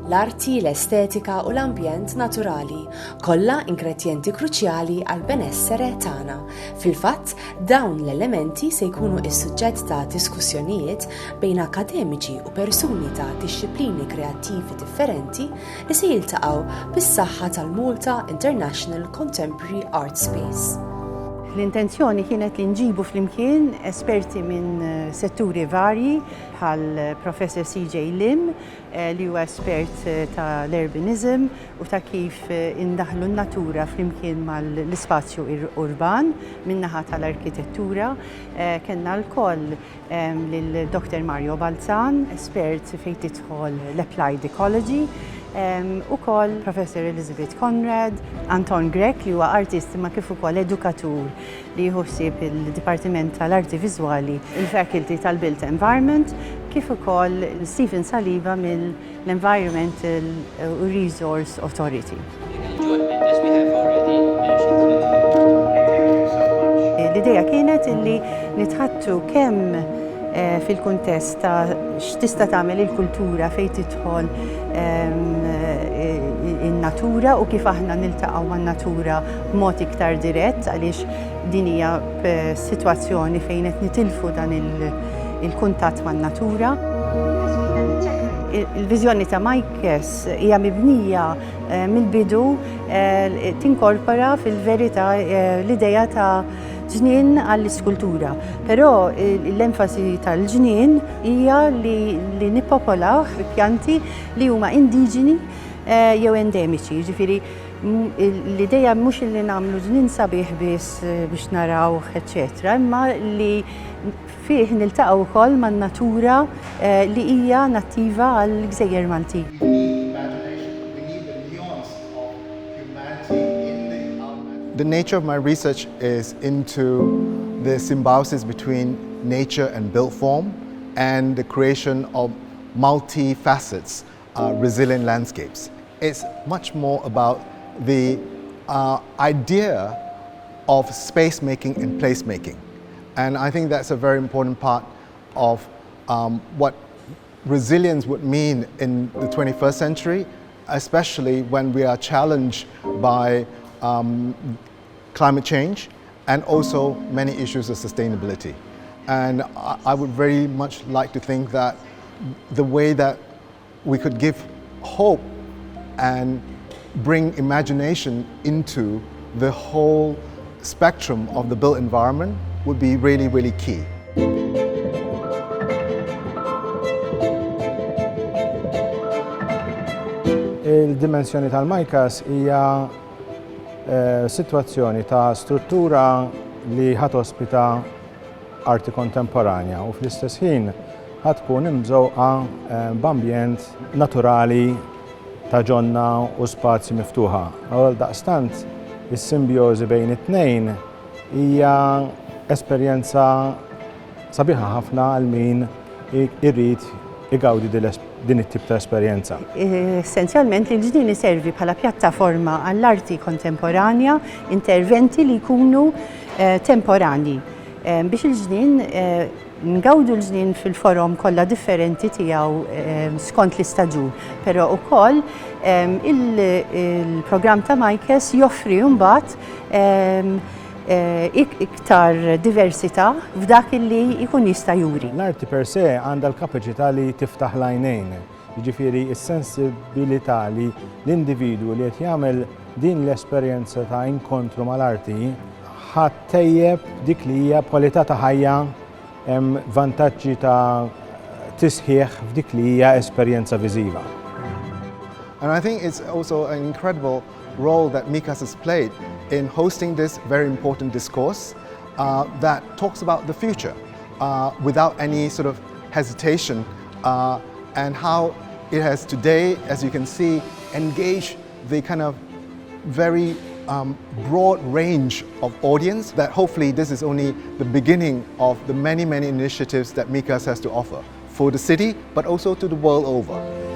l-arti, l-estetika u l-ambjent naturali, kollha ingredjenti kruċjali għal benessere tagħna. Fil-fatt, dawn l-elementi se jkunu s-suġġett ta' diskussjonijiet bejn akademiċi u persuni ta' dixxilpini kreattivi differenti li se jiltaqgħu bis-saħħa tal-Malta International Contemporary Art Space. L-intenzjoni kienet li nġibu flimkien esperti minn setturi varji bħal Professor C.J. Lim li huwa espert ta' l-urbanism u ta' kif indaħlu n-natura flimkien mal-ispazju urban min-naħa tal-arkitettura. Kenna l-koll lil-Dr. Mario Balzan, espert fejn tidħol l-Applied Ecology, u koll Professor Elizabeth Conrad, Anton Grek li huwa artist ma kif ukoll edukatur li jħossib il-Dipartiment tal-Arti Viżwali, il-Faculty tal-Built Environment, kif ukoll Stephen Saliba mill-Environmental Resource Authority. L-idea kienet illi nitħattu kemm fil-kuntest ta' x'tista' tagħmel il-kultura fejn tidħol in-natura u kif aħna niltaqgħu man-natura b'mod iktar dirett għaliex din hija sitwazzjoni fejn qed nitilfu dan il-kuntatt man-natura. Il-viżjoni ta' Majkes hija mibnija mill-bidu tinkorpora fil-verità l-idea ta' ġnien għall-iskultura, però l-enfasi tal-ġnien hija li nippopolaw pjanti li huma indiġeni jew endemiċi. Ġifieri l-idea mhux li nagħmlu ġnien sabiħ biss biex narawh, eċċetera, imma li fih niltaqgħu wkoll man-natura li hija nattiva għall-Gżejjer Maltin. The nature of my research is into the symbiosis between nature and built form and the creation of multi-facets, resilient landscapes. It's much more about the idea of space making and place making. And I think that's a very important part of what resilience would mean in the 21st century, especially when we are challenged by climate change and also many issues of sustainability. And I would very much like to think that the way that we could give hope and bring imagination into the whole spectrum of the built environment would be really, really key. Il-dimensjoni tal-Majkas hija situazzjoni ta' struttura li ħat ospita arti kontemporanja u fl-istess ħin ħad tkun imżewqa b'ambjent naturali ta' ġonna u spazji miftuħa. Għal daqstant is-simbjożi bejn it-tnejn hija esperjenza sabiħa ħafna għal min irrid igawdi din it-tip ta' esperjenza. Essenzjalment il-ġdien iservi bħala pjattaforma għall-arti kontemporanja, interventi li jkunu temporani. Biex il-ġdien ngawdu l-ġdien fil-forom kollha differenti tiegħu skont l-istaġun, però wkoll il-programm ta' Majkes joffri mbagħad iktar diversità f'dak li jkun jista' juri. L-arti per se għandha l-kapaċità li tiftaħ l-għajnejn, jiġifieri s-sensibilità li l-individwu li qed jagħmel din l-esperjenza ta' inkontru mal-arti ħattejjeb dik li hija kwalità ta' ħajja, hemm vantaġġi ta' tisħiħ f'dik li hija esperjenza viżiva. And I think it's also an incredible role that MICAS has played in hosting this very important discourse that talks about the future without any sort of hesitation and how it has today, as you can see, engaged the kind of very broad range of audience that hopefully this is only the beginning of the many, many initiatives that MICAS has to offer for the city, but also to the world over.